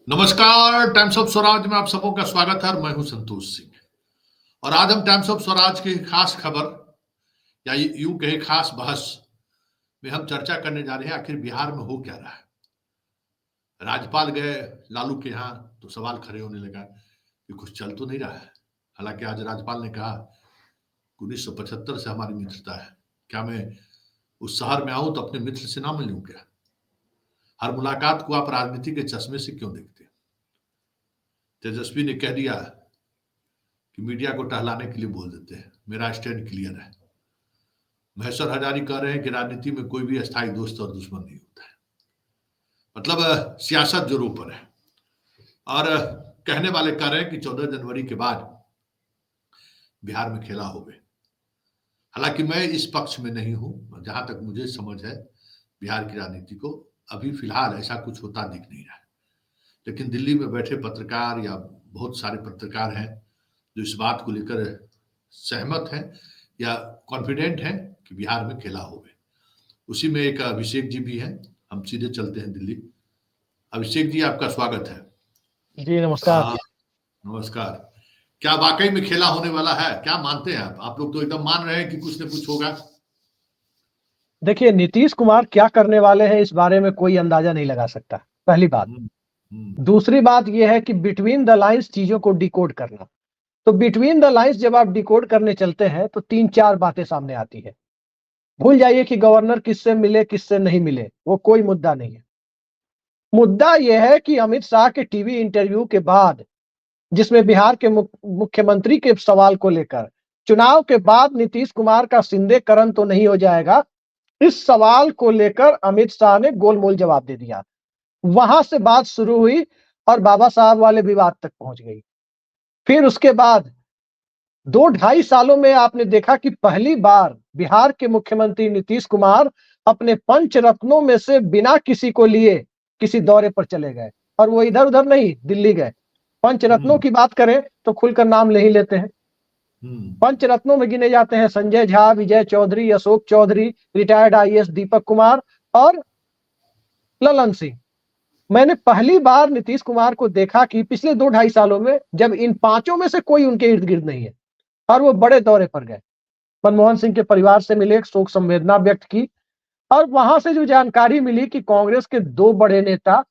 नमस्कार। Times of Swaraj में आप सबों का स्वागत है और मैं हूं संतोष सिंह। और आज हम टाइम्स ऑफ स्वराज की खास खबर या यूं कहे खास बहस में हम चर्चा करने जा रहे हैं, आखिर बिहार में हो क्या रहा है। राज्यपाल गए लालू के यहाँ तो सवाल खड़े होने लगा कि कुछ चल तो नहीं रहा है। हालांकि आज राज्यपाल ने कहा 1975 से हमारी मित्रता है, क्या मैं उस शहर में आऊं तो अपने मित्र से ना मिलूं क्या? हर मुलाकात को आप राजनीति के चश्मे से क्यों देखते हैं? तेजस्वी ने कह दिया कि मीडिया को टहलाने के लिए बोल देते हैं, मेरा स्टैंड क्लियर है। महेश्वर हजारी कह रहे हैं कि राजनीति में कोई भी अस्थायी दोस्त और दुश्मन नहीं होता है। मतलब सियासत जोरों पर है। और कहने वाले कह रहे हैं कि 14 जनवरी के बाद बिहार में खेला हो गए। हालांकि मैं इस पक्ष में नहीं हूं। जहां तक मुझे समझ है, बिहार की राजनीति को अभी फिलहाल ऐसा कुछ होता दिख नहीं रहा है। लेकिन दिल्ली में बैठे पत्रकार या बहुत सारे पत्रकार हैं जो इस बात को लेकर सहमत हैं या कॉन्फिडेंट हैं कि बिहार में खेला हो गए। उसी में एक अभिषेक जी भी हैं। हम सीधे चलते हैं दिल्ली। अभिषेक जी, आपका स्वागत है। जी नमस्कार। नमस्कार। क्या वाकई में खेला होने वाला है? क्या मानते हैं आप लोग तो एकदम मान रहे हैं कि कुछ न कुछ होगा। देखिए, नीतीश कुमार क्या करने वाले हैं इस बारे में कोई अंदाजा नहीं लगा सकता, पहली बात। दूसरी बात यह है कि बिटवीन द लाइंस चीजों को डिकोड करना। तो बिटवीन द लाइंस जब आप डिकोड करने चलते हैं तो 3-4 बातें सामने आती है। भूल जाइए कि गवर्नर किससे मिले किससे नहीं मिले, वो कोई मुद्दा नहीं है। मुद्दा यह है कि अमित शाह के टीवी इंटरव्यू के बाद, जिसमें बिहार के मुख्यमंत्री के सवाल को लेकर चुनाव के बाद नीतीश कुमार का सिंधेकरण तो नहीं हो जाएगा, इस सवाल को लेकर अमित शाह ने गोलमोल जवाब दे दिया। वहां से बात शुरू हुई और बाबा साहब वाले विवाद तक पहुंच गई। फिर उसके बाद 2-2.5 सालों में आपने देखा कि पहली बार बिहार के मुख्यमंत्री नीतीश कुमार अपने पंच रत्नों में से बिना किसी को लिए किसी दौरे पर चले गए, और वो इधर उधर नहीं, दिल्ली गए। पंच रत्नों की बात करें तो खुलकर नाम नहीं लेते हैं। पंच रत्नों में गिने जाते हैं संजय झा, विजय चौधरी, अशोक चौधरी, रिटायर्ड आईएएस दीपक कुमार और ललन सिंह। मैंने पहली बार नीतीश कुमार को देखा कि पिछले 2-2.5 सालों में जब इन पांचों में से कोई उनके इर्द गिर्द नहीं है, और वो बड़े दौरे पर गए। मनमोहन सिंह के परिवार से मिले, शोक संवेदना व्यक्त की, और वहां से जो जानकारी मिली कि कांग्रेस के 2 बड़े नेता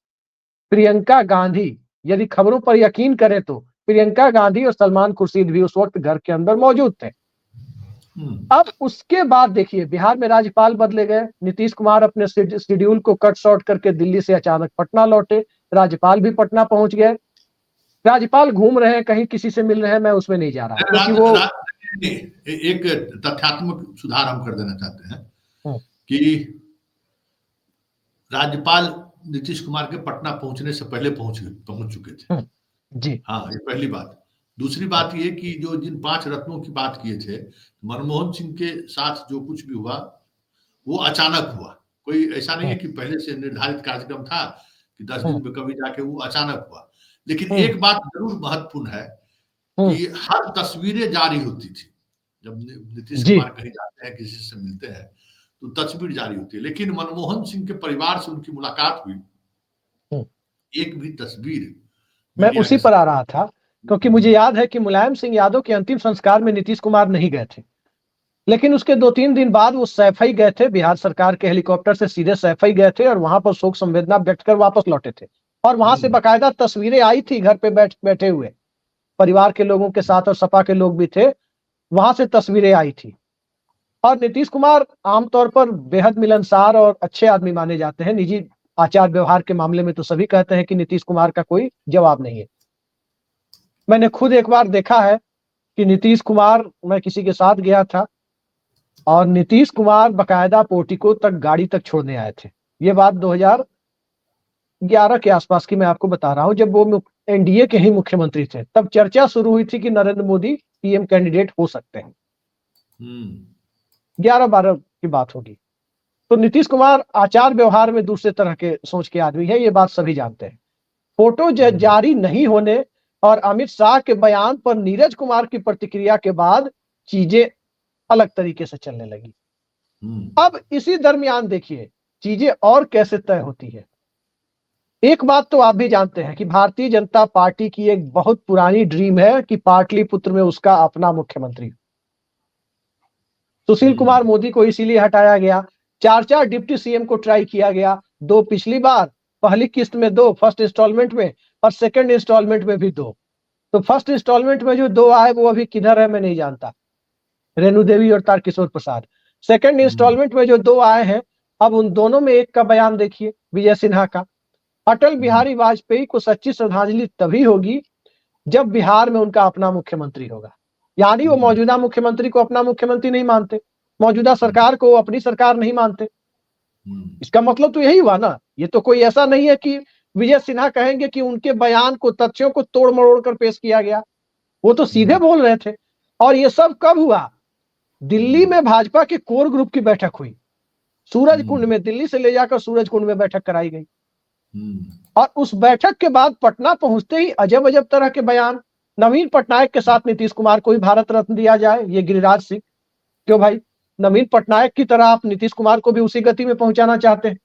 प्रियंका गांधी, यदि खबरों पर यकीन करें तो प्रियंका गांधी और सलमान खुर्शीद भी उस वक्त घर के अंदर मौजूद थे। अब उसके बाद देखिए, बिहार में राज्यपाल बदले गए। नीतीश कुमार अपने शेड्यूल को कट शॉर्ट करके दिल्ली से अचानक पटना लौटे। राज्यपाल भी पटना पहुंच गए। राज्यपाल घूम रहे हैं, कहीं किसी से मिल रहे हैं, मैं उसमें नहीं जा रहा हूं क्योंकि वो एक तथ्यात्मक सुधार हम कर देना चाहते हैं कि राज्यपाल नीतीश कुमार के पटना पहुंचने से पहले पहुंच चुके थे। जी हाँ, ये पहली बात। दूसरी बात ये कि जो जिन 5 रत्नों की बात किए थे, मनमोहन सिंह के साथ जो कुछ भी हुआ वो अचानक हुआ। कोई ऐसा नहीं है कि पहले से निर्धारित कार्यक्रम था कि 10 दिन में कभी जाके वो अचानक हुआ। लेकिन एक बात जरूर महत्वपूर्ण है कि हर तस्वीरें जारी होती थी। जब नीतीश कुमार कहीं जाते हैं, किसी से मिलते हैं, तो तस्वीर जारी होती है। लेकिन मनमोहन सिंह के परिवार से उनकी मुलाकात हुई, एक भी तस्वीर मैं उसी पर आ रहा था, क्योंकि मुझे याद है कि मुलायम सिंह यादव के अंतिम संस्कार में नीतीश कुमार नहीं गए थे, लेकिन उसके 2-3 दिन बाद वो सैफई गए थे। बिहार सरकार के हेलीकॉप्टर से सीधे सैफई गए थे और वहां पर शोक संवेदना व्यक्त कर वापस लौटे थे। और वहां से बाकायदा तस्वीरें आई थी, घर पे बैठे हुए परिवार के लोगों के साथ, और सपा के लोग भी थे, वहां से तस्वीरें आई थी। और नीतीश कुमार आमतौर पर बेहद मिलनसार और अच्छे आदमी माने जाते हैं। निजी आचार व्यवहार के मामले में तो सभी कहते हैं कि नीतीश कुमार का कोई जवाब नहीं है। मैंने खुद एक बार देखा है कि नीतीश कुमार, मैं किसी के साथ गया था और नीतीश कुमार बकायदा पोर्टिको तक गाड़ी तक छोड़ने आए थे। ये बात 2011 के आसपास की मैं आपको बता रहा हूं, जब वो एनडीए के ही मुख्यमंत्री थे। तब चर्चा शुरू हुई थी कि नरेंद्र मोदी पीएम कैंडिडेट हो सकते हैं। 11-12 की बात होगी। तो नीतीश कुमार आचार व्यवहार में दूसरे तरह के सोच के आदमी है, ये बात सभी जानते हैं। फोटो जारी नहीं होने और अमित शाह के बयान पर नीरज कुमार की प्रतिक्रिया के बाद चीजें अलग तरीके से चलने लगी। अब इसी दरमियान देखिए चीजें और कैसे तय होती है। एक बात तो आप भी जानते हैं कि भारतीय जनता पार्टी की एक बहुत पुरानी ड्रीम है कि पाटलिपुत्र में उसका अपना मुख्यमंत्री। सुशील कुमार मोदी को इसीलिए हटाया गया। 4 डिप्टी सीएम को ट्राई किया गया, 2 पिछली बार, पहली किस्त में 2, फर्स्ट इंस्टॉलमेंट में, और सेकंड इंस्टॉलमेंट में भी 2। तो फर्स्ट इंस्टॉलमेंट में जो 2 आए वो अभी किधर है मैं नहीं जानता, रेणु देवी और तारकिशोर प्रसाद। सेकंड इंस्टॉलमेंट में जो 2 आए हैं, अब उन दोनों में एक का बयान देखिए, विजय सिन्हा का। अटल बिहारी वाजपेयी को सच्ची श्रद्धांजलि तभी होगी जब बिहार में उनका अपना मुख्यमंत्री होगा। यानी वो मौजूदा मुख्यमंत्री को अपना मुख्यमंत्री नहीं मानते, मौजूदा सरकार को अपनी सरकार नहीं मानते। इसका मतलब तो यही हुआ ना। ये तो कोई ऐसा नहीं है कि विजय सिन्हा कहेंगे कि उनके बयान को, तथ्यों को तोड़ मरोड़ कर पेश किया गया। वो तो सीधे बोल रहे थे। और ये सब कब हुआ? दिल्ली में भाजपा के कोर ग्रुप की बैठक हुई, सूरज कुंड में, दिल्ली से ले जाकर सूरज कुंड में बैठक कराई गई। और उस बैठक के बाद पटना पहुंचते ही अजब अजब तरह के बयान। नवीन पटनायक के साथ नीतीश कुमार को भी भारत रत्न दिया जाए, ये गिरिराज सिंह। क्यों भाई, नवीन पटनायक की तरह आप नीतीश कुमार को भी उसी गति में पहुंचाना चाहते हैं?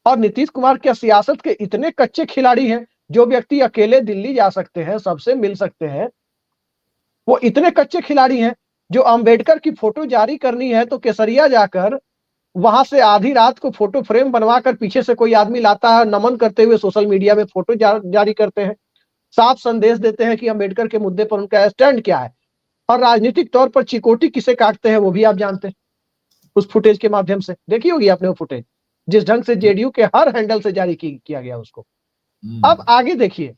और नीतीश कुमार क्या सियासत के इतने कच्चे खिलाड़ी हैं? जो व्यक्ति अकेले दिल्ली जा सकते हैं, सबसे मिल सकते हैं, वो इतने कच्चे खिलाड़ी हैं जो अंबेडकर की फोटो जारी करनी है तो केसरिया जाकर वहां से आधी रात को फोटो फ्रेम बनवाकर पीछे से कोई आदमी लाता है, नमन करते हुए सोशल मीडिया में फोटो जारी करते हैं, साफ संदेश देते हैं कि अंबेडकर के मुद्दे पर उनका स्टैंड क्या है। और राजनीतिक तौर पर चिकोटी किसे काटते हैं वो भी आप जानते हैं, उस फुटेज के माध्यम से। देखी होगी आपने वो फुटेज, जिस ढंग से जेडीयू के हर हैंडल से जारी किया गया उसको। अब आगे देखिए,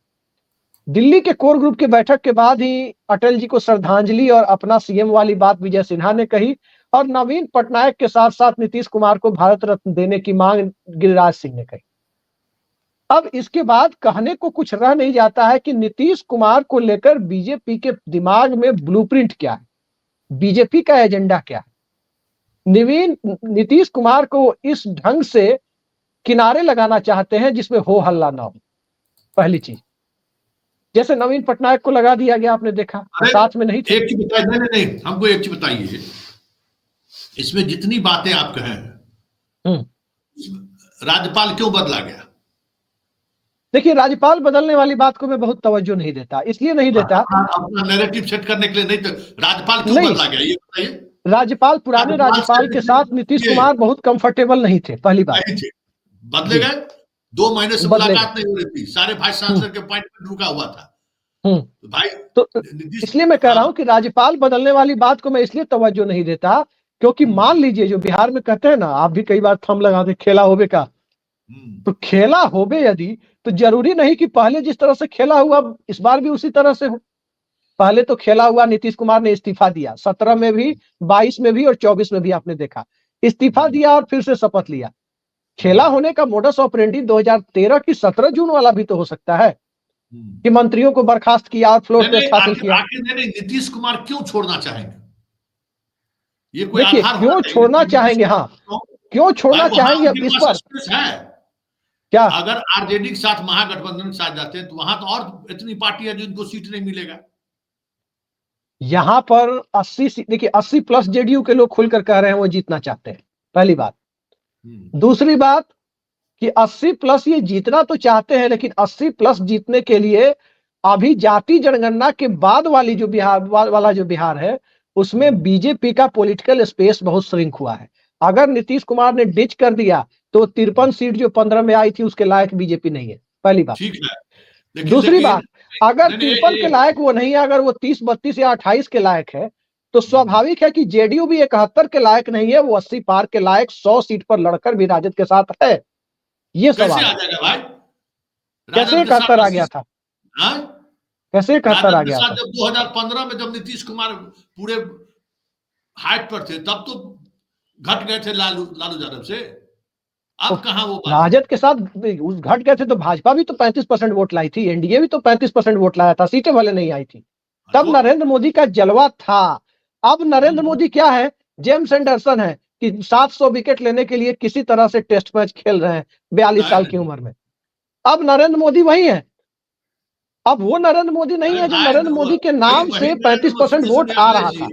दिल्ली के कोर ग्रुप की बैठक के बाद ही अटल जी को श्रद्धांजलि और अपना सीएम वाली बात विजय सिन्हा ने कही, और नवीन पटनायक के साथ साथ नीतीश कुमार को भारत रत्न देने की मांग गिरिराज सिंह ने कही। अब इसके बाद कहने को कुछ रह नहीं जाता है कि नीतीश कुमार को लेकर बीजेपी के दिमाग में ब्लूप्रिंट क्या है, बीजेपी का एजेंडा क्या है। नीतीश कुमार को इस ढंग से किनारे लगाना चाहते हैं जिसमें हो हल्ला ना हो। पहली चीज, जैसे नवीन पटनायक को लगा दिया गया, आपने देखा, साथ में नहीं थे। एक चीज बताइए, नहीं, हमको एक चीज बताइए, इसमें जितनी बातें आप कहें, राज्यपाल क्यों बदला गया? देखिए, राज्यपाल बदलने वाली बात को मैं बहुत तवज्जो नहीं देता, इसलिए नहीं देता, अपना नैरेटिव सेट करने के लिए नहीं, तो राज्यपाल क्यों बदला गया ये बताइए। राज्यपाल, पुराने राज्यपाल के साथ नीतीश कुमार बहुत कंफर्टेबल नहीं थे, पहली बात। बदले गए, 2 महीने से मुलाकात नहीं हो रही थी, सारे वाइस चांसलर के अपॉइंटमेंट रुका हुआ था। भाई तो इसलिए मैं कह रहा हूं कि राज्यपाल बदलने वाली बात को मैं इसलिए तवज्जो नहीं देता, क्योंकि मान लीजिए, जो बिहार में कहते हैं ना, आप भी कई बार थम लगाते, खेला होबे का। तो खेला होबे यदि, तो जरूरी नहीं कि पहले जिस तरह से खेला हुआ इस बार भी उसी तरह से हो। पहले तो खेला हुआ, नीतीश कुमार ने इस्तीफा दिया, 17 में भी, 22 में भी और 24 में भी आपने देखा, इस्तीफा दिया और फिर से शपथ लिया। खेला होने का मोडस ऑपरेंडी 2013 की 17 जून वाला भी तो हो सकता है कि मंत्रियों को बर्खास्त किया और फ्लोर टेस्ट हासिल किया। नीतीश कुमार क्यों छोड़ना चाहेंगे? ये कोई देखिए, क्यों छोड़ना चाहेंगे, हाँ, क्यों छोड़ना चाहेंगे, अब इस पर है क्या, अगर आरजेडी के साथ महागठबंधन के साथ जाते हैं तो वहां तो और इतनी पार्टी है जिनको सीट नहीं मिलेगा। यहां पर 80, देखिए 80+ जेडीयू के लोग खुलकर कह रहे हैं वो जीतना चाहते हैं, पहली बात। दूसरी बात कि 80+ ये जीतना तो चाहते हैं, लेकिन 80+ जीतने के लिए अभी जाति जनगणना के बाद वाली जो बिहार है, उसमें बीजेपी का पॉलिटिकल स्पेस बहुत श्रिंक हुआ है। अगर नीतीश कुमार ने डिच कर दिया तो 53 सीट जो 15 में आई थी उसके लायक बीजेपी नहीं है, पहली बात। ठीक है, दूसरी बात, अगर 53 के लायक वो नहीं है, अगर वो 30, 32 या 28 के लायक है, तो स्वाभाविक है कि जेडीयू भी 71 के लायक नहीं है, वो 80 पार के लायक 100 सीट पर लड़कर भी राजद के साथ है। ये सवाल आ जाएगा भाई, कैसे 71 आ गया था? कैसे 71 आ गया था? जब 2015 में जब नीतीश कुमार पूरे हाइट पर थे, तब तो घट गए थे लालू यादव से। अब कहां वो राजद के साथ घट गए थे तो भाजपा भी तो 35% वोट लाई थी, एनडीए भी तो 35% वोट लाया था, सीटें भले नहीं आई थी, तब नरेंद्र मोदी का जलवा था। अब नरेंद्र मोदी क्या है, जेम्स एंडरसन है कि 700 विकेट लेने के लिए किसी तरह से टेस्ट मैच खेल रहे हैं 42 साल की उम्र में। अब नरेंद्र मोदी वही है, अब वो नरेंद्र मोदी नहीं है जो नरेंद्र मोदी के नाम से 35% वोट आ रहा था।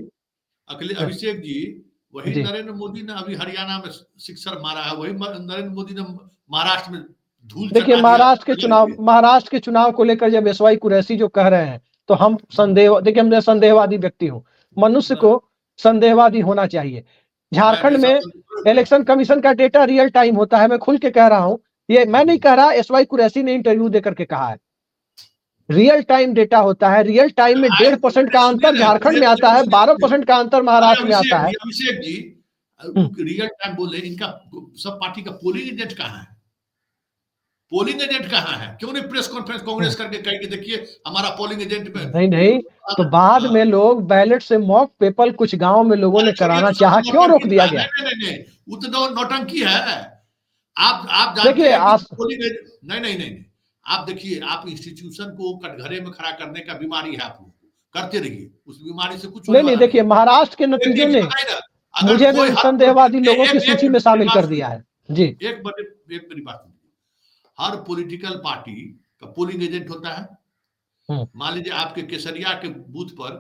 अभिषेक जी, वही नरेंद्र मोदी ने अभी हरियाणा में सिक्सर मारा है, वही नरेंद्र मोदी ने महाराष्ट्र में धूल देखिए चटा दिया। महाराष्ट्र के चुनाव को लेकर जब एसवाई कुरैशी जो कह रहे हैं, तो हम देखिए मैं संदेहवादी व्यक्ति हूँ, मनुष्य को संदेहवादी होना चाहिए। झारखंड में इलेक्शन कमीशन का डेटा रियल टाइम होता है, मैं खुल के कह रहा हूँ, ये मैं नहीं कह रहा, एसवाई कुरैशी ने इंटरव्यू देकर के कहा है, रियल टाइम डेटा होता है, रियल टाइम में 1.5% का अंतर झारखंड में आता है, 12% का अंतर महाराष्ट्र में आता है। अभिषेक जी रियल टाइम बोले, इनका सब पार्टी का पोलिंग एजेंट कहाँ है? पोलिंग एजेंट कहाँ है? क्यों नहीं प्रेस कॉन्फ्रेंस कांग्रेस करके कही कि देखिए हमारा पोलिंग एजेंट में नहीं तो बाद में लोग बैलेट से मॉक पेपर कुछ गांव में लोगों ने कराना चाहा, क्यों रोक दिया गया? नहीं वो तो नौटंकी है। आप जानते हैं कि पोलिंग नहीं आप देखिए, आप इंस्टीट्यूशन को कटघरे में खड़ा करने का बीमारी है, आप लोगों को करते रहिए, उस बीमारी से कुछ नहीं देखिए महाराष्ट्र के नतीजों ने मुझे भी संदेहवादी लोगों की सूची में शामिल कर दिया है जी। एक मेरी बात सुनिए, हर पॉलिटिकल पार्टी का पोलिंग एजेंट होता है। मान लीजिए आपके केसरिया के बूथ पर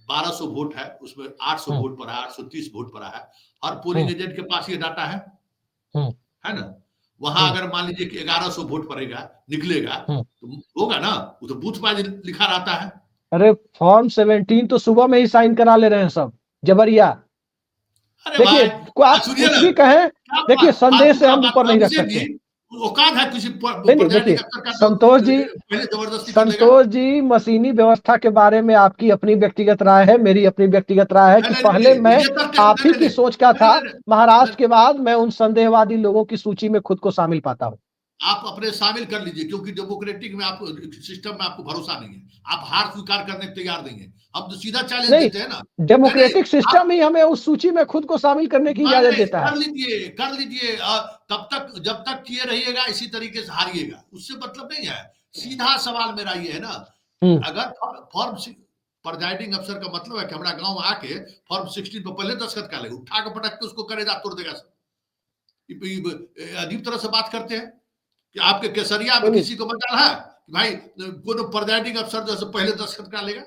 1200 वोट है, उसमें 800 वोट पड़ा है, 830 वोट पड़ा है, हर पोलिंग एजेंट के पास ये डाटा है ना? वहां अगर मान लीजिए कि 1100 वोट पड़ेगा, निकलेगा तो होगा ना, वो तो बूथ वाइज लिखा रहता है। अरे फॉर्म 17 तो सुबह में ही साइन करा ले रहे हैं सब जबरिया। देखिए आप कुछ भी कहें, देखिए संदेश से हम ऊपर नहीं रख सकते। औकात है किसी देखिए संतोष जी मशीनी व्यवस्था के बारे में आपकी अपनी व्यक्तिगत राय है, मेरी अपनी व्यक्तिगत राय है कि पहले मैं आप ही की सोच का था, महाराष्ट्र के बाद मैं उन संदेहवादी लोगों की सूची में खुद को शामिल पाता हूँ। आप अपने शामिल कर लीजिए, क्योंकि डेमोक्रेटिक में आप सिस्टम में आपको भरोसा नहीं है, आप हार स्वीकार करने के तैयार नहीं है, हम तो सीधा चैलेंज देते हैं ना। डेमोक्रेटिक सिस्टम ही हमें उस सूची में खुद को शामिल करने की इजाजत देता है। कर लीजिए तब तक, जब तक किए रहिएगा इसी तरीके से हारिएगा, उससे मतलब नहीं है। सीधा सवाल मेरा ये है ना, अगर फॉर्म प्रिजाइडिंग अफसर का मतलब है कि हमारा गांव में आके फॉर्म 16 पर पहले दस्तखत कर लेगा, उठा के पटक के उसको करेगा तोड़ देगा। अजीब तरह से बात करते हैं कि आपके केसरिया में किसी को मत डाला है कि भाई कोनो प्रिजाइडिंग अफसर जो पहले दस्तखत कर लेगा।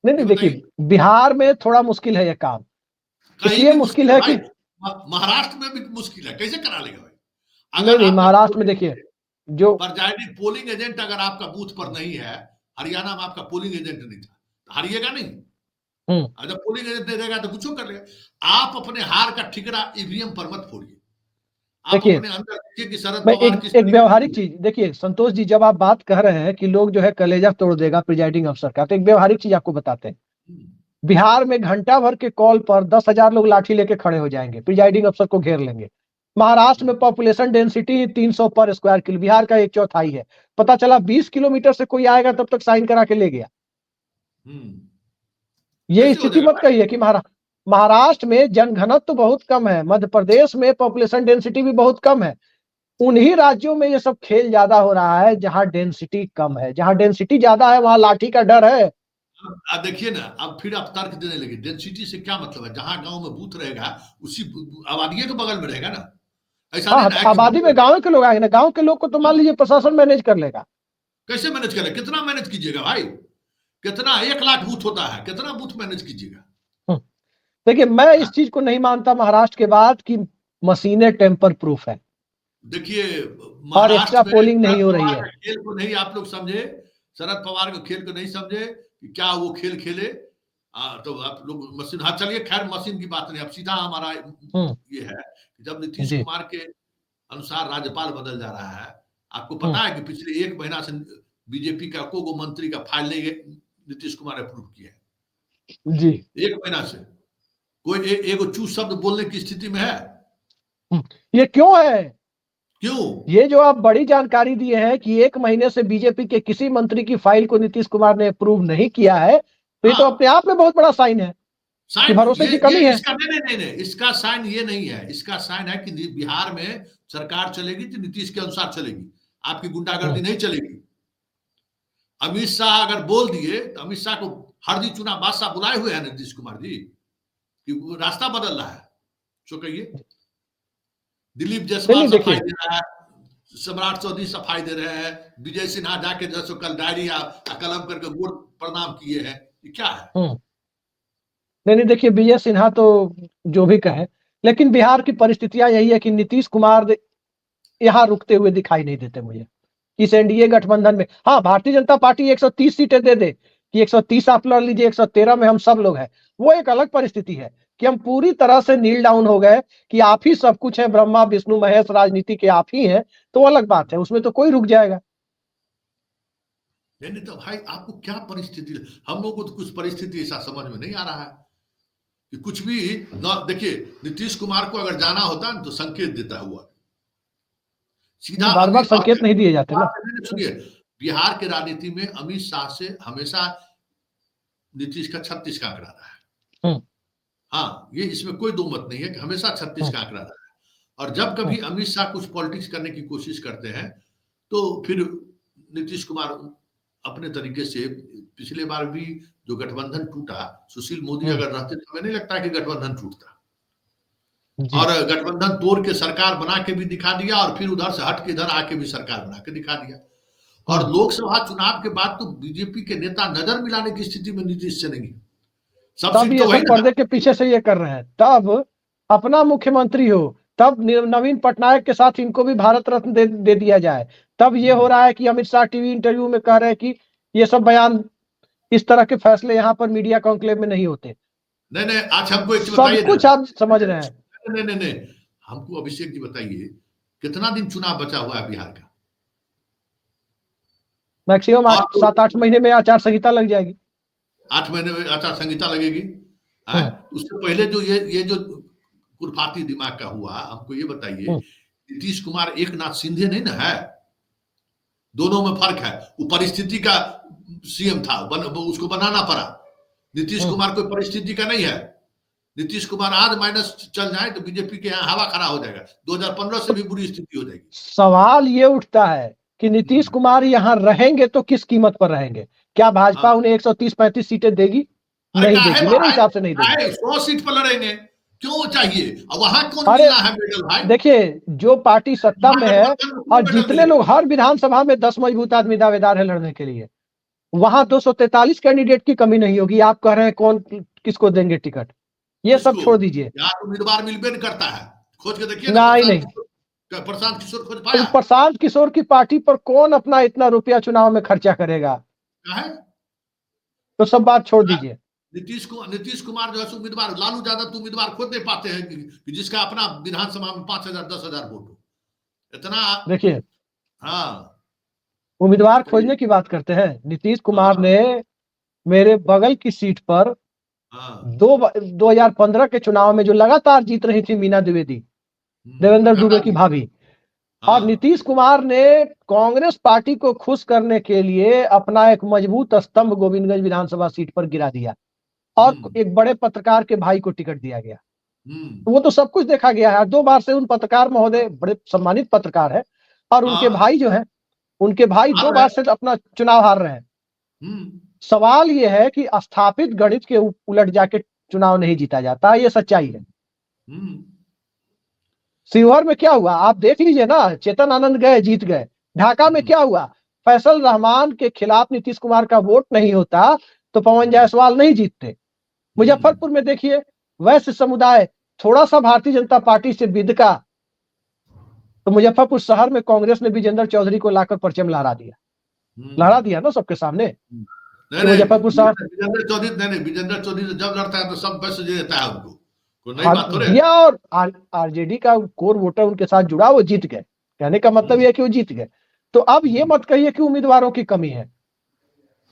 नहीं देखिए बिहार में थोड़ा मुश्किल है ये काम, इसलिए मुश्किल है कि महाराष्ट्र में भी मुश्किल है, कैसे करा लेगा भाई? नहीं महाराष्ट्र में देखिए जो प्रिजाइडिंग पोलिंग एजेंट अगर आपका बूथ पर नहीं है, हरियाणा में आपका पोलिंग एजेंट नहीं था, तो हारिएगा नहीं। अगर पोलिंग एजेंट नहीं रहेगा तो कुछ कर लेगा। आप अपने हार का ठिकरा ईवीएम पर मत फोड़िए। देखिए एक व्यवहारिक चीज, देखिए संतोष जी जब आप बात कह रहे हैं कि लोग जो है कलेजा तोड़ देगा प्रिजाइडिंग अफसर का, तो एक व्यवहारिक चीज आपको बताते हैं। बिहार में घंटा भर के कॉल पर 10,000 लोग लाठी लेके खड़े हो जाएंगे, प्रिजाइडिंग अफसर को घेर लेंगे। महाराष्ट्र में पॉपुलेशन डेंसिटी 300 पर स्क्वायर किलो, बिहार का 1/4 है। पता चला 20 किलोमीटर से कोई आएगा तब तक साइन करा के ले गया। ये स्थिति मत कहिए कि महाराष्ट्र में जनघनत्व तो बहुत कम है, मध्य प्रदेश में पॉपुलेशन डेंसिटी भी बहुत कम है। उन्हीं राज्यों में ये सब खेल ज्यादा हो रहा है जहां डेंसिटी कम है, जहां डेंसिटी ज्यादा है वहां लाठी का डर है। अब देखिए ना, अब फिर आप तर्क देने लगे, डेंसिटी से क्या मतलब है? जहां गांव में बूथ रहेगा उसी आबादी के बगल में रहेगा ना, ऐसा आबादी में गांव के लोग आएंगे ना, गांव के लोग को तो मान लीजिए प्रशासन मैनेज कर लेगा। कैसे मैनेज करेगा? कितना मैनेज कीजिएगा भाई? कितना 1 लाख बूथ होता है, कितना बूथ मैनेज कीजिएगा? देखिए मैं इस चीज को नहीं मानता महाराष्ट्र के बाद कि मशीनें टेम्पर प्रूफ है। देखिए और एक्स्ट्रा पोलिंग नहीं हो रही है। खेल को नहीं आप लोग समझे, शरद पवार के खेल को नहीं समझे कि क्या वो खेल खेले। तो आप लोग मशीन, हाँ चलिए खैर मशीन की बात नहीं, अब सीधा हमारा ये है कि जब नीतीश कुमार के अनुसार राज्यपाल बदल जा रहा है, आपको पता है कि पिछले 1 महीना से बीजेपी का को मंत्री का फाइल नहीं नीतीश कुमार अप्रूव किया है जी। 1 महीना से कोई एक चूस शब्द बोलने की स्थिति में है। ये क्यों है? क्यों? ये जो आप बड़ी जानकारी दिए हैं कि 1 महीने से बीजेपी के किसी मंत्री की फाइल को नीतीश कुमार ने अप्रूव नहीं किया है, तो ये तो अपने आप में बहुत बड़ा साइन है कि भरोसे की कमी है। नहीं, इसका साइन ये नहीं है, इसका साइन है कि बिहार में सरकार चलेगी तो नीतीश के अनुसार चलेगी, आपकी गुंडागर्दी नहीं चलेगी। अमित शाह अगर बोल दिए तो अमित शाह को हरदी चुना बादशाह बुलाए हुए हैं नीतीश कुमार जी कि रास्ता बदल रहा है। जो कहिए दिलीप जायसवाल सफाई दे रहा है, सम्राट चौधरी सफाई दे रहे हैं, विजय सिन्हा जाके जैसे कल डायरी कलम करके गोड़ प्रणाम किए हैं, ये क्या है? नहीं देखिए विजय सिन्हा तो जो भी कहे, लेकिन बिहार की परिस्थितियां यही है कि नीतीश कुमार यहाँ रुकते हुए दिखाई नहीं देते मुझे इस एनडीए गठबंधन में। हाँ, भारतीय जनता पार्टी 130 सीटें दे दे कि 130 आप लड़ लीजिए, 113 में हम सब लोग हैं, वो एक अलग परिस्थिति है कि हम पूरी तरह से नील डाउन हो गए कि आप ही सब कुछ है, ब्रह्मा विष्णु महेश राजनीति के आप ही हैं, तो अलग बात है, उसमें तो कोई रुक जाएगा। नहीं तो भाई आपको क्या परिस्थिति, हम लोगों को तो कुछ परिस्थिति ऐसा समझ में नहीं आ रहा है कि कुछ भी देखिए नीतीश कुमार को अगर जाना होता है तो संकेत देता हुआ सीधा, बार बार संकेत नहीं दिए जाते ना। सुनिए, बिहार के राजनीति में अमित शाह से हमेशा नीतीश का 36 का आंकड़ा रहा है। हाँ, ये इसमें कोई दो मत नहीं है कि हमेशा 36 का आंकड़ा रहा है। और जब कभी अमित शाह कुछ पॉलिटिक्स करने की कोशिश करते हैं तो फिर नीतीश कुमार अपने तरीके से, पिछले बार भी जो गठबंधन टूटा, सुशील मोदी अगर रहते तो हमें नहीं लगता कि गठबंधन टूटता, और गठबंधन तोड़ के सरकार बना के भी दिखा दिया और फिर उधर से हट के इधर आके भी सरकार बना के दिखा दिया। और लोकसभा चुनाव के बाद तो बीजेपी के नेता नजर मिलाने की स्थिति में नीतीश से नहीं, तब ये सब पर्दे के पीछे से ये कर रहे हैं। तब अपना मुख्यमंत्री हो, तब नवीन पटनायक के साथ इनको भी भारत रत्न दे दिया जाए, तब ये हो रहा है कि अमित शाह टीवी इंटरव्यू में कह रहे हैं कि ये सब बयान, इस तरह के फैसले यहाँ पर मीडिया कॉन्क्लेव में नहीं होते। नहीं, आज हमको एक बताइए, सब कुछ आप समझ रहे हैं। नहीं, हमको अभिषेक जी बताइए, कितना दिन चुनाव बचा हुआ है बिहार का? मैक्सिमम 7-8 महीने में आचार संहिता लग जाएगी। 8 महीने में आचार संहिता लगेगी। उससे पहले जो ये जो कुरफाती दिमाग का हुआ, हमको ये बताइए, नीतीश कुमार एक नाथ शिंदे नहीं ना है, दोनों में फर्क है। वो परिस्थिति का सीएम था, उसको बनाना पड़ा। नीतीश कुमार कोई परिस्थिति का नहीं है। नीतीश कुमार आज माइनस चल जाए तो बीजेपी के यहाँ हवा खड़ा हो जाएगा, 2015 से भी बुरी स्थिति हो जाएगी। सवाल ये उठता है कि नीतीश कुमार यहाँ रहेंगे तो किस कीमत पर रहेंगे? क्या भाजपा उन्हें 130-35 सीटें देगी? नहीं देगी, मेरे हिसाब से नहीं देगी। 100 सीट पर लड़ेंगे, क्यों चाहिए? अब वहां कौन मिला है मेडल भाई? देखिए, जो पार्टी सत्ता में है और जितने लोग, हर विधानसभा में 10 मजबूत आदमी दावेदार है लड़ने के लिए, वहां 243 कैंडिडेट की कमी नहीं होगी। आप कह रहे हैं कौन किसको देंगे टिकट? ये सब छोड़ दीजिए। उम्मीदवार मिलबे नहीं करता है, खोज के देखिए। नहीं, प्रशांत किशोर खोज पाया? प्रशांत किशोर की पार्टी पर कौन अपना इतना रुपया चुनाव में खर्चा करेगा? तो सब बात छोड़ दीजिए। नीतीश कुमार जो है उम्मीदवार, लालू यादव उम्मीदवार खोज नहीं पाते हैं कि जिसका अपना विधानसभा में 5,000-10,000 वोट हो। इतना देखिए, हाँ, उम्मीदवार खोजने की बात करते हैं। नीतीश कुमार ने मेरे बगल की सीट पर 2015 के चुनाव में जो लगातार जीत रही थी मीना द्विवेदी, देवेंद्र दुबे की भाभी, और नीतीश कुमार ने कांग्रेस पार्टी को खुश करने के लिए अपना एक मजबूत स्तंभ गोविंदगंज विधानसभा सीट पर गिरा दिया और एक बड़े पत्रकार के भाई को टिकट दिया गया। वो तो सब कुछ देखा गया है। 2 बार से उन पत्रकार महोदय बड़े सम्मानित पत्रकार है, और उनके भाई जो है, उनके भाई 2 बार से अपना चुनाव हार रहे हैं। सवाल ये है कि स्थापित गणित के उलट जाके चुनाव नहीं जीता जाता, ये सच्चाई है। शिवहर में क्या हुआ आप देख लीजिए ना, चेतन आनंद गए, जीत गए। ढाका में क्या हुआ, फैसल रहमान के खिलाफ नीतीश कुमार का वोट नहीं होता तो पवन जायसवाल नहीं जीतते। मुजफ्फरपुर में देखिए, वैश्य समुदाय थोड़ा सा भारतीय जनता पार्टी से बिदका तो मुजफ्फरपुर शहर में कांग्रेस ने विजेंद्र चौधरी को लाकर परचम लहरा दिया ना सबके सामने। मुजफ्फरपुर शहर विजेंद्र चौधरी जब लड़ता है तो सब बस देता है उनको, दिया, और आरजेडी का कोर वोटर उनके साथ जुड़ा, वो जीत गए। कहने का मतलब यह है कि वो जीत गए। तो अब ये मत कहिए कि उम्मीदवारों की कमी है।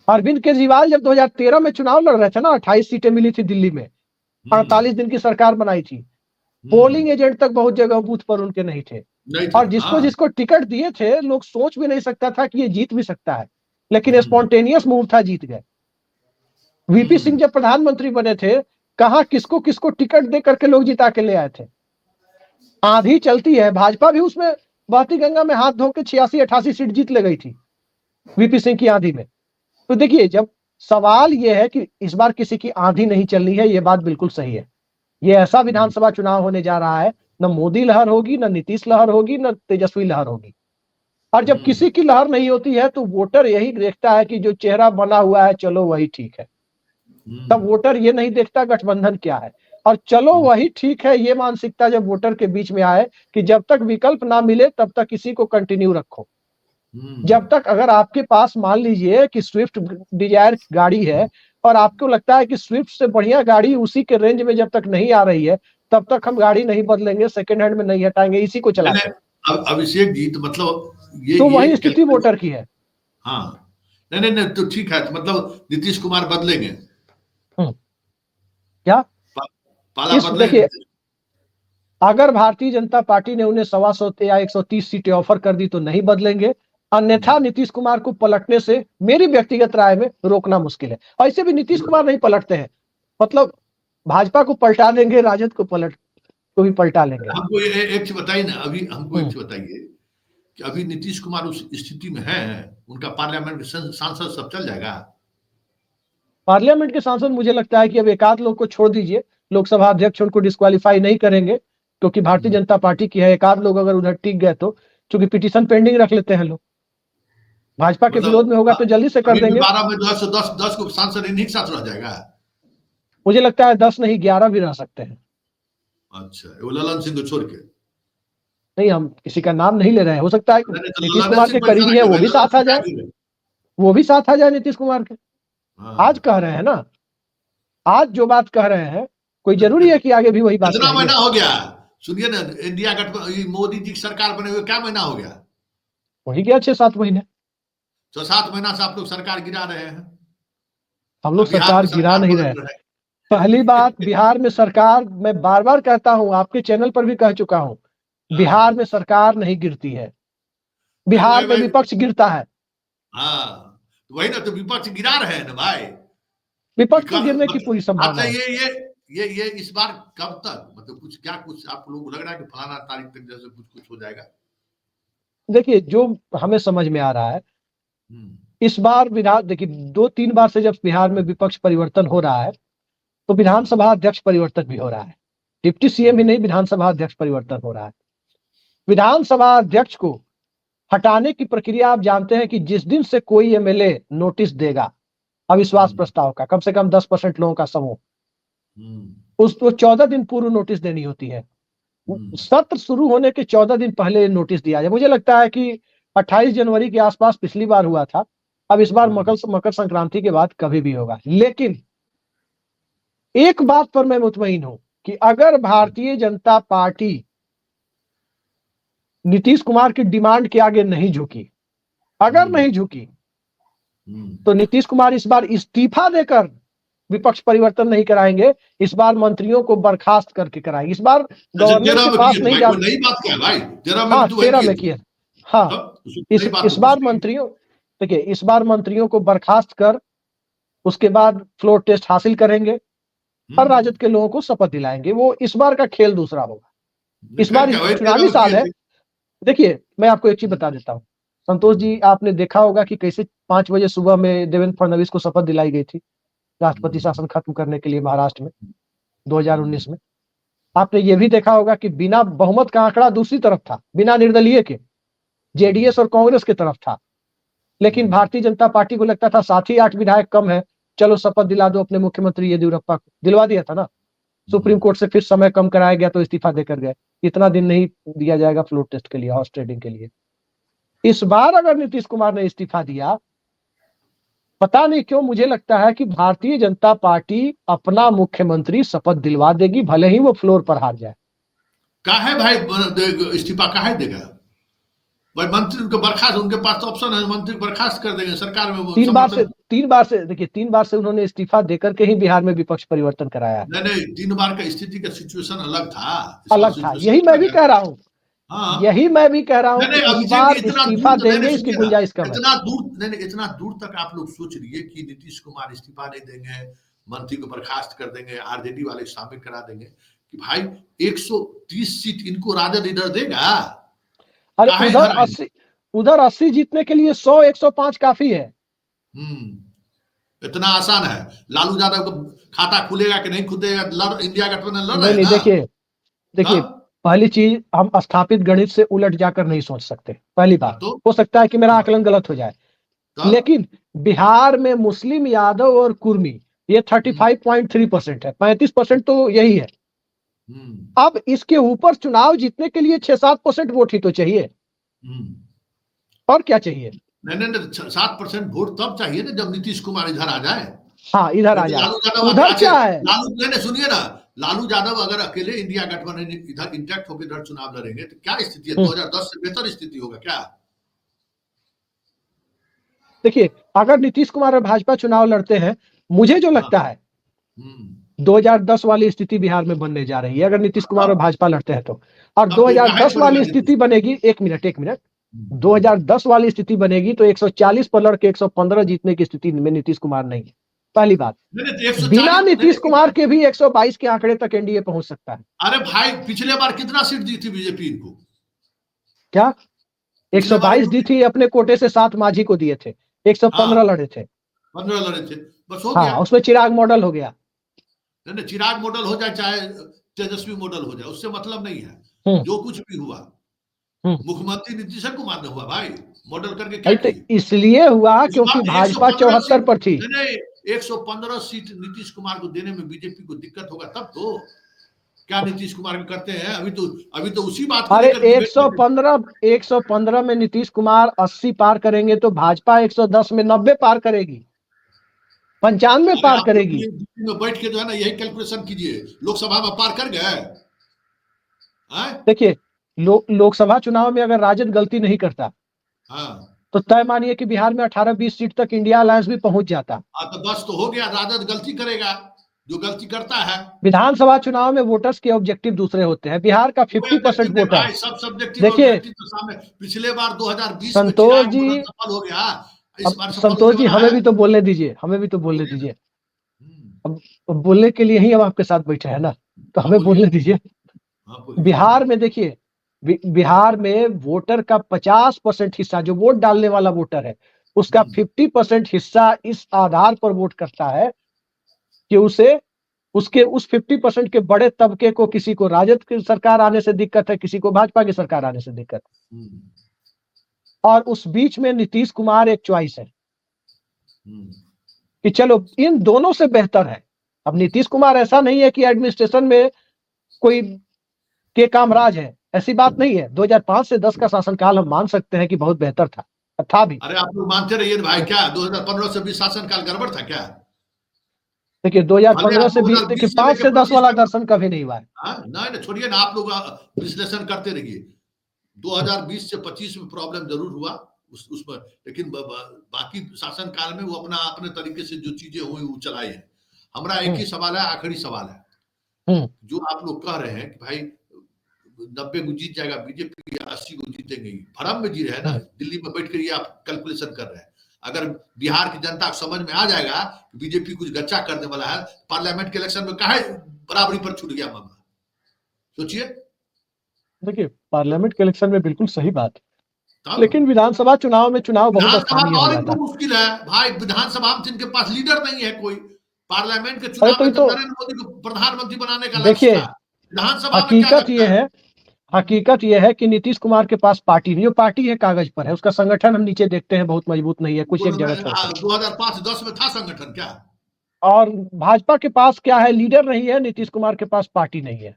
अरविंद केजरीवाल जब 2013 में चुनाव लड़ रहे थे ना, 28 सीटें मिली थी दिल्ली में, 48 दिन की सरकार बनाई थी, पोलिंग एजेंट तक बहुत जगह बूथ पर उनके नहीं थे। और जिसको टिकट दिए थे, लोग सोच भी नहीं सकता था कि ये जीत भी सकता है, लेकिन स्पॉन्टेनियस मूव था, जीत गए। वीपी सिंह जब प्रधानमंत्री बने थे, कहा किसको किसको टिकट दे करके लोग जिता के ले आए थे। आंधी चलती है, भाजपा भी उसमें बहती गंगा में हाथ धो के 86-88 सीट जीत ले गई थी वीपी सिंह की आंधी में। तो देखिए, जब सवाल यह है कि इस बार किसी की आंधी नहीं चलनी है, ये बात बिल्कुल सही है। ये ऐसा विधानसभा चुनाव होने जा रहा है, न मोदी लहर होगी, न नीतीश लहर होगी, न तेजस्वी लहर होगी। और जब किसी की लहर नहीं होती है तो वोटर यही देखता है कि जो चेहरा बना हुआ है, चलो वही ठीक है। तब वोटर ये नहीं देखता गठबंधन क्या है। और चलो वही ठीक है, ये मानसिकता जब वोटर के बीच में आए कि जब तक विकल्प ना मिले तब तक किसी को कंटिन्यू रखो। जब तक अगर आपके पास मान लीजिए कि स्विफ्ट डिजायर गाड़ी है और आपको लगता है कि स्विफ्ट से बढ़िया गाड़ी उसी के रेंज में जब तक नहीं आ रही है तब तक हम गाड़ी नहीं बदलेंगे, सेकंड हैंड में नहीं हटाएंगे, इसी को चलाते हैं। अब अभिषेक जी तो मतलब ये तो वही स्थिति वोटर की है। हाँ, नहीं तो ठीक है, तो मतलब नीतीश कुमार बदलेंगे क्या पाला इस बदलेंगे? देखिए, अगर भारतीय जनता पार्टी ने उन्हें 125 या 130 सीटें ऑफर कर दी तो नहीं बदलेंगे, अन्यथा नीतीश कुमार को पलटने से मेरी व्यक्तिगत राय में रोकना मुश्किल है। ऐसे भी नीतीश कुमार नहीं पलटते हैं, मतलब भाजपा को पलटा देंगे, राजद को भी पलटा लेंगे। हमको एक चीज बताइए ना, अभी हमको एक चीज बताइए कि अभी नीतीश कुमार उस स्थिति में है, उनका पार्लियामेंट के सांसद सब चल जाएगा? पार्लियामेंट के सांसद मुझे लगता है कि अब एक आध लोग को छोड़ दीजिए, लोकसभा अध्यक्ष उनको डिस्क्वालीफाई नहीं करेंगे क्योंकि भारतीय जनता पार्टी की है। एक आध लोग अगर उधर टिक गए तो, क्योंकि पिटीशन पेंडिंग रख लेते हैं लोग, भाजपा के विरोध में होगा तो जल्दी से कर देंगे। 12 में 10 को सांसद इन्हीं के साथ रह जाएगा। मुझे लगता है 10 नहीं 11 भी रह सकते हैं। अच्छा, वो ललन सिंह को छोड़ के? नहीं, हम किसी का नाम नहीं ले रहे हैं, हो सकता है नीतीश कुमार के करीबी है वो भी साथ आ जाए, नीतीश कुमार के। आज कह रहे हैं ना, आज जो बात कह रहे हैं कोई जरूरी है कि आगे भी वही बात कितना महीना हो गया? सुनिए ना, इंडिया गठबंधन मोदी जी की सरकार बने हुए क्या महीना हो गया? वही गया 6-7 महीने। 6-7 महीना से आप लोग सरकार गिरा रहे हैं। हम लोग सरकार गिरा नहीं रहे। पहली बात, बिहार में सरकार, मैं बार बार कहता हूं, आपके चैनल पर भी कह चुका हूं, बिहार में सरकार नहीं गिरती है, बिहार में विपक्ष गिरता है। हाँ, वही ना, तो विपक्ष गिरा रहे हैं ना भाई। विपक्ष को गिरने की पूरी संभावना है। ये इस बार कब तक, मतलब कुछ आप लोगों को लग रहा है कि फलाना तारीख तक जैसे कुछ हो जाएगा? देखिए, जो हमें समझ में आ रहा है इस बार विधान, देखिए 2-3 बार से जब बिहार में विपक्ष परिवर्तन हो रहा है तो विधानसभा अध्यक्ष परिवर्तन भी हो रहा है। डिप्टी सीएम ही नहीं, विधानसभा अध्यक्ष परिवर्तन हो रहा है। विधानसभा अध्यक्ष को हटाने की प्रक्रिया आप जानते हैं कि जिस दिन से कोई एमएलए नोटिस देगा अविश्वास प्रस्ताव का, कम से कम 10% लोगों का समूह, उसको 14 दिन पूर्व नोटिस देनी होती है। सत्र शुरू होने के 14 दिन पहले नोटिस दिया जाए। मुझे लगता है कि 28 जनवरी के आसपास पिछली बार हुआ था, अब इस बार मकर संक्रांति के बाद कभी भी होगा। लेकिन एक बात पर मैं मुतमईन हूं कि अगर भारतीय जनता पार्टी नीतीश कुमार की डिमांड के आगे नहीं झुकी, अगर नहीं झुकी तो नीतीश कुमार इस बार इस्तीफा देकर विपक्ष परिवर्तन नहीं कराएंगे, इस बार मंत्रियों को बर्खास्त करके कराएंगे। इस बार गवर्नर के पास नहीं जा, नई बात क्या भाई? 13 में किया। हाँ, इस बार मंत्रियों, देखिए इस बार मंत्रियों को बर्खास्त कर उसके बाद फ्लोर टेस्ट हासिल करेंगे और राजद के लोगों को शपथ दिलाएंगे। वो इस बार का खेल दूसरा होगा। इस बार चुनावी साल है। देखिए, मैं आपको एक चीज बता देता हूँ संतोष जी, आपने देखा होगा कि कैसे 5 बजे सुबह में देवेंद्र फडणवीस को शपथ दिलाई गई थी राष्ट्रपति शासन खत्म करने के लिए महाराष्ट्र में 2019 में। आपने ये भी देखा होगा कि बिना बहुमत का आंकड़ा दूसरी तरफ था, बिना निर्दलीय के जेडीएस और कांग्रेस की तरफ था। लेकिन भारतीय जनता पार्टी को लगता था 7 ही 8 विधायक कम है, चलो शपथ दिला दो अपने मुख्यमंत्री येदियुरप्पा को। दिलवा दिया था ना, सुप्रीम कोर्ट से फिर समय कम कराया गया तो इस्तीफा देकर गए। इतना दिन नहीं दिया जाएगा फ्लोर टेस्ट के लिए, हॉर्स ट्रेडिंग के लिए। इस बार अगर नीतीश कुमार ने इस्तीफा दिया, पता नहीं क्यों मुझे लगता है कि भारतीय जनता पार्टी अपना मुख्यमंत्री शपथ दिलवा देगी, भले ही वो फ्लोर पर हार जाए। काहे भाई इस्तीफा काहे देगा भाई? मंत्री को बर्खास्त, उनके पास तो ऑप्शन है, मंत्री बर्खास्त कर देंगे सरकार में। 3 बार से उन्होंने इस्तीफा देकर के ही बिहार में विपक्ष परिवर्तन कराया है। नहीं 3 बार का स्थिति का सिचुएशन अलग था। यही मैं भी कह रहा हूँ। यही मैं भी कह रहा हूँ कि इस बार इस्तीफा देंगे, इसकी गुंजाइश कम है। इतना दूर तक आप लोग सोच रही है कि नीतीश कुमार इस्तीफा नहीं देंगे, मंत्री को बर्खास्त कर देंगे, आरजेडी वाले शामिल करा देंगे, कि भाई 130 सीट इनको राजद इधर देगा? अरे उधर 80 जीतने के लिए 100-105 काफी है। इतना आसान है? लालू यादव को खाता खुलेगा कि नहीं खुलेगा? इंडिया गठबंधन लड़ रहा है नहीं, देखिए पहली चीज, हम स्थापित गणित से उलट जाकर नहीं सोच सकते। पहली बात, हो सकता है कि मेरा आकलन गलत हो जाए, लेकिन बिहार में मुस्लिम, यादव और कुर्मी ये 35.3% है, 35% तो यही है। अब इसके ऊपर चुनाव जीतने के लिए 6-7% वोट ही तो चाहिए, और क्या चाहिए? नहीं 7% वोट तब चाहिए ना जब नीतीश कुमार इधर आ जाए। हाँ, इधर आ नहीं तो जाए। लालू यादव उधर अच्छा, क्या है, लालू सुनिए ना, लालू यादव अगर अकेले इंडिया गठबंधन इधर इंटैक्ट होकर इधर चुनाव लड़ेंगे तो क्या स्थिति है? 2010 से बेहतर स्थिति होगा क्या? देखिए अगर नीतीश कुमार और भाजपा चुनाव लड़ते हैं, मुझे जो लगता है 2010 वाली स्थिति बिहार में बनने जा रही है अगर नीतीश कुमार और भाजपा लड़ते हैं तो। और तब तो जाहिर 2010 पड़ेगा वाली नीतीश। स्थिति बनेगी, एक मिनट 2010 वाली स्थिति बनेगी तो 140 पर लड़ के 115 जीतने की स्थिति में नीतीश कुमार नहीं है, पहली बात। नहीं, 140 बिना नीतीश नहीं, कुमार के भी 122 के आंकड़े तक एनडीए पहुंच सकता है। अरे भाई पिछले बार कितना सीट दी थी बीजेपी इनको? क्या पिछले बार 122 दी थी? अपने कोटे से 7 मांझी को दिए थे, 115 लड़े थे। 15 लड़े थे, बस हो हाँ, गया। उसमें चिराग मॉडल हो गया। नहीं चिराग मॉडल हो जाए चाहे तेजस्वी मॉडल हो जाए, उससे मतलब नहीं है। जो कुछ भी हुआ मुख्यमंत्री नीतीश कुमार ने हुआ भाई, मॉडल करके क्या तो किए? इसलिए हुआ क्योंकि भाजपा 74 पर थी। नहीं 115 सीट नीतीश कुमार को देने में बीजेपी को दिक्कत होगा तब तो। क्या नीतीश कुमार भी करते हैं? अभी तो उसी बात को अरे लेकर 115 में नीतीश कुमार 80 पार करेंगे तो भाजपा 110 में 90 पार करेगी, 95 पार आप करेगी। में बैठ के जो है ना यही कैलकुलेशन कीजिए, लोकसभा में पार कर गए। देखिए लोकसभा चुनाव में अगर राजद गलती नहीं करता तो तय मानिए कि बिहार में 18-20 सीट तक इंडिया अलायंस भी पहुंच जाता। तो बस तो हो गया, राजद गलती करेगा जो गलती करता है। विधानसभा चुनाव में वोटर्स के ऑब्जेक्टिव दूसरे होते हैं। बिहार का 50% वोटर, सब सब्जेक्टिव देखिए तो सामने पिछले बार 2020 में संतोष जी, सफल हो गया, इस बार संतोष जी हमें भी तो बोलने दीजिए, अब बोलने के लिए ही हम आपके साथ बैठे हैं ना, तो हमें बोलने दीजिए। बिहार में देखिए, बिहार में वोटर का 50% हिस्सा, जो वोट डालने वाला वोटर है उसका 50% हिस्सा इस आधार पर वोट करता है कि उसके उस 50% के बड़े तबके को, किसी को राजद की सरकार आने से दिक्कत है, किसी को भाजपा की सरकार आने से दिक्कत है, और उस बीच में नीतीश कुमार एक चॉइस है कि चलो इन दोनों से बेहतर है। अब नीतीश कुमार ऐसा नहीं है कि एडमिनिस्ट्रेशन में कोई के कामराज है, ऐसी बात नहीं है। 2005 से 10 का शासनकाल हम मान सकते हैं कि बहुत बेहतर था भी। अरे आप लोग मानते रहिए भाई, क्या 2015 से 20 शासनकाल गड़बड़ था क्या? देखिए 2015 से 20, देखिए 5 से 10 वाला दर्शन कभी नहीं हुआ है। नहीं छोड़िए ना, आप लोग विश्लेषण करते रहिए। 2020 से 25 में प्रॉब्लम जरूर हुआ उसमें, लेकिन बाकी शासन काल में वो अपने तरीके से जो चीजें हुई वो चलाए हैं। हमारा एक ही सवाल है, आखिरी सवाल है, जो आप लोग कह रहे हैं कि भाई 90 को जीत जाएगा बीजेपी, 80 को जीतेंगे, भ्रम में जी रहे हैं ना। दिल्ली में बैठ कर ये आप कैलकुलेशन कर रहे हैं। अगर बिहार की जनता को समझ में आ जाएगा कि बीजेपी कुछ गच्चा करने वाला है, पार्लियामेंट के इलेक्शन में काहे बराबरी पर छूट गया मामला, सोचिए। देखिए पार्लियामेंट के इलेक्शन में बिल्कुल सही बात, लेकिन विधानसभा चुनाव में चुनाव बहुत स्थानीय हो जाता है। मुश्किल है भाई, विधानसभा में जिनके पास लीडर नहीं है कोई। पार्लियामेंट के चुनाव में तो नरेंद्र मोदी को प्रधानमंत्री बनाने का लक्ष्य था। विधानसभा में क्या हकीकत ये है कि नीतीश कुमार के पास पार्टी नहीं, जो पार्टी है कागज पर है, उसका संगठन हम नीचे देखते हैं बहुत मजबूत नहीं है, कुछ एक जगह छोड़कर। 2005-10 में था संगठन क्या? और भाजपा के पास क्या है, लीडर नहीं है, नीतीश कुमार के पास पार्टी नहीं है,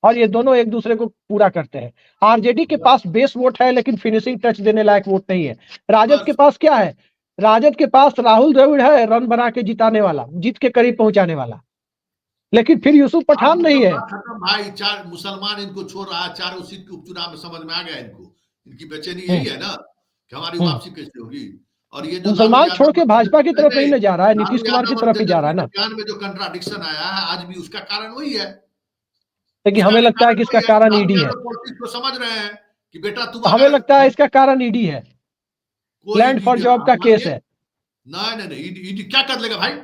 और ये दोनों एक दूसरे को पूरा करते हैं। आरजेडी के पास बेस वोट है लेकिन फिनिशिंग टच देने लायक वोट नहीं है। राजद के पास क्या है, राजद के पास राहुल द्रविड़ है, रन बना के जिताने वाला, जीत के करीब पहुंचाने वाला, लेकिन फिर यूसुफ पठान नहीं है। भाई 4 मुसलमान इनको छोड़ रहा है, 4 सीट के उपचुनाव में समझ में आ गया इनको। इनकी बेचैनी यही है ना कि हमारी वापसी कैसे होगी। और ये जो मुसलमान छोड़ के भाजपा की तरफ ही न जा रहा है, नीतीश कुमार की तरफ ही जा रहा है ना। बयान में जो कंट्राडिक्शन आया है आज भी, उसका कारण वही है। लेकिन हमें लगता है कि इसका कारण ईडी है। तो समझ रहे हैं कि बेटा तुम, हमें लगता है इसका कारण ईडी है, लैंड फॉर जॉब का केस है। नहीं ईडी क्या कर लेगा भाई?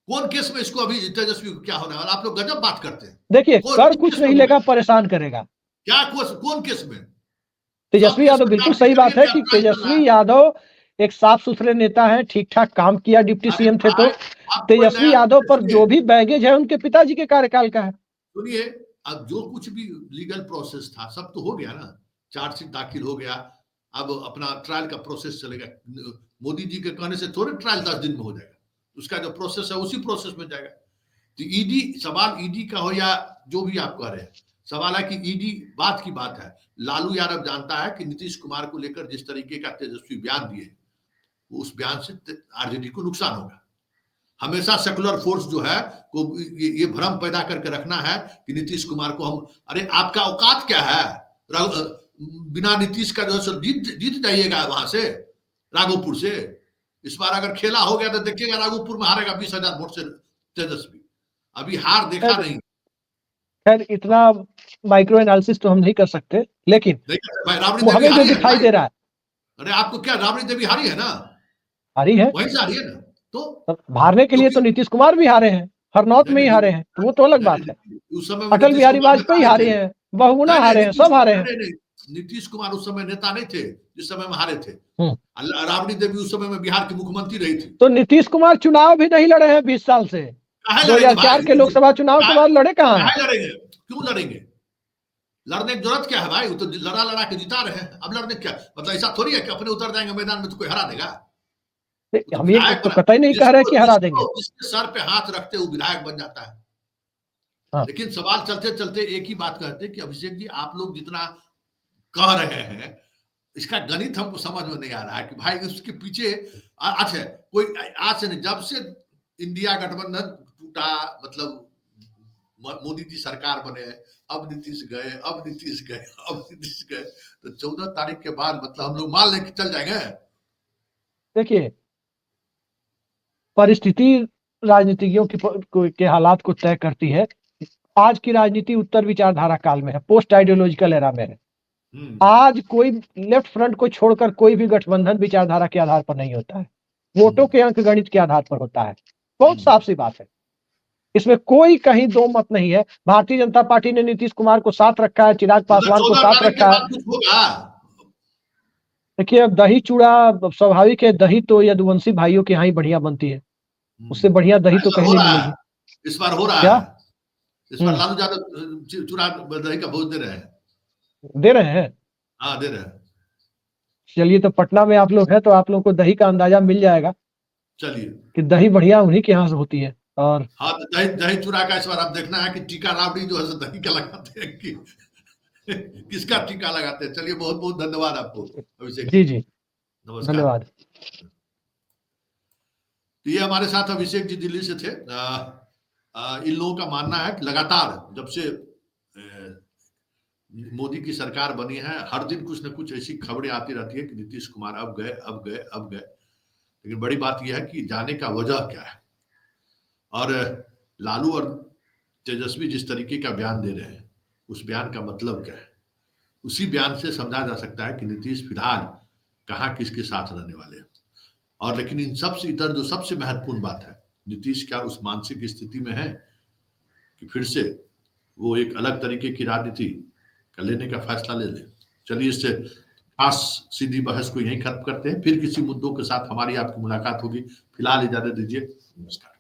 कौन केस में इसको अभी तेजस्वी को क्या होने वाला? आप लोग गजब बात करते हैं। देखिए कर कुछ नहीं लेगा, परेशान करेगा। क्या कौन केस में? तेजस्वी यादव, बिल्कुल सही बात है कि तेजस्वी यादव एक साफ सुथरे नेता हैं, ठीक ठाक काम किया डिप्टी सीएम थे, तो तेजस्वी यादव पर जो भी बैगेज है उनके पिताजी के कार्यकाल का है। सुनिए, अब जो कुछ भी लीगल प्रोसेस था सब तो हो गया ना, चार्जशीट दाखिल हो गया, अब अपना ट्रायल का प्रोसेस चलेगा। मोदी जी के कहने से थोड़े ट्रायल 10 दिन में हो जाएगा, उसका जो प्रोसेस है उसी प्रोसेस में जाएगा। तो ईडी, सवाल ईडी का हो या जो भी आप कह रहे हैं, सवाल है कि ईडी बात की बात है। लालू यादव जानता है कि नीतीश कुमार को लेकर जिस तरीके का तेजस्वी बयान दिए, उस बयान से आरजेडी को नुकसान होगा। हमेशा सेकुलर फोर्स जो है को ये भ्रम पैदा करके रखना है कि नीतीश कुमार को हम, अरे आपका औकात क्या है? बिना नीतीश का जो है जीत जाइएगा वहां से, राघोपुर से। इस बार अगर खेला हो गया तो देखिएगा राघोपुर में हारेगा 20,000 वोट से तेजस्वी। अभी हार देखा नहीं। खैर इतना माइक्रो एनालिसिस तो हम नहीं कर सकते, लेकिन हमें जो दिखाई दे रहा है, अरे आपको क्या, राबड़ी देवी हारी है ना? हारी है, वहीं से हारी है ना। तो हारने के लिए तो नीतीश कुमार भी हारे हैं, हरनौत में ही हारे हैं, तो वो तो अलग बात है। उस समय अटल बिहारी वाजपेयी हारे हैं, बहुगुना हारे हैं, सब हारे हैं। नीतीश कुमार उस समय नेता नहीं थे जिस समय में हारे थे। राबड़ी देवी उस समय में बिहार की मुख्यमंत्री रही थी। तो नीतीश कुमार चुनाव भी नहीं लड़े हैं 20 साल से। 2004 के लोकसभा चुनाव के बाद लड़े कहाँ हैं? लड़ेंगे, क्यों लड़ेंगे? लड़ने की जरूरत क्या है भाई? वो तो लड़ा के जिता रहे हैं। अब लड़ने क्या मतलब, ऐसा थोड़ी है कि अपने उतर जाएंगे मैदान में तो कोई हरा देगा। हम ये तो कतई नहीं कह रहे कि हरा देंगे। जिसके सर पे हाथ रखते वो विधायक बन जाता है। हाँ। लेकिन सवाल चलते चलते एक ही बात कहते कि अभिषेक जी, आप लोग जितना कह रहे हैं इसका गणित हमको समझ में नहीं आ रहा है कि भाई उसके पीछे अच्छा कोई आज से नहीं, जब से इंडिया गठबंधन टूटा, मतलब मोदी जी सरकार बने, अब नीतीश गए, अब नीतीश गए, अब नीतीश गए, तो 14 तारीख के बाद मतलब हम लोग मान लेके चल जाएंगे। देखिए, परिस्थिति राजनीतिज्ञों के हालात को तय करती है। आज की राजनीति उत्तर विचारधारा काल में है, पोस्ट आइडियोलॉजिकल एरा में है। आज कोई लेफ्ट फ्रंट को छोड़कर कोई भी गठबंधन विचारधारा के आधार पर नहीं होता है, वोटों के अंक गणित के आधार पर होता है। बहुत साफ सी बात है, इसमें कोई कहीं दो मत नहीं है। भारतीय जनता पार्टी ने नीतीश कुमार को साथ रखा है, चिराग पासवान को साथ रखा है। देखिए, अब दही चूड़ा स्वाभाविक है, दही तो यदुवंशी भाइयों के यहाँ ही बढ़िया बनती है, उससे बढ़िया दही तो कहीं नहीं मिलेगी। इस बार हो रहा क्या? है, इस बार लालू यादव चूड़ा दही का भोज दे रहे हैं। हाँ, दे रहे हैं। चलिए, तो पटना में आप लोग हैं तो आप लोग को दही का अंदाजा मिल जाएगा। चलिए, कि दही बढ़िया उन्हीं के यहाँ से होती है। और हाँ, दही चूड़ा का इस बार आप देखना है कि टीका राबड़ी जो है दही का लगाते हैं कि किसका टीका लगाते हैं। चलिए, बहुत बहुत धन्यवाद आपको अभिषेक जी। नमस्कार, धन्यवाद। तो ये हमारे साथ अभिषेक जी दिल्ली से थे। इन लोगों का मानना है कि लगातार जब से मोदी की सरकार बनी है, हर दिन कुछ न कुछ ऐसी खबरें आती रहती है कि नीतीश कुमार अब गए, अब गए, अब गए। लेकिन बड़ी बात यह है कि जाने का वजह क्या है, और लालू और तेजस्वी जिस तरीके का बयान दे रहे हैं उस बयान का मतलब क्या है। उसी बयान से समझा जा सकता है कि नीतीश फिलहाल कहाँ किसके साथ रहने वाले हैं। और लेकिन इन सबसे इतर जो सबसे महत्वपूर्ण बात है, नीतीश क्या उस मानसिक स्थिति में है कि फिर से वो एक अलग तरीके की राजनीति का लेने का फैसला ले ले। चलिए, इससे खास सीधी बहस को यहीं खत्म करते हैं, फिर किसी मुद्दों के साथ हमारी आपकी मुलाकात होगी। फिलहाल इजाजत दीजिए, नमस्कार।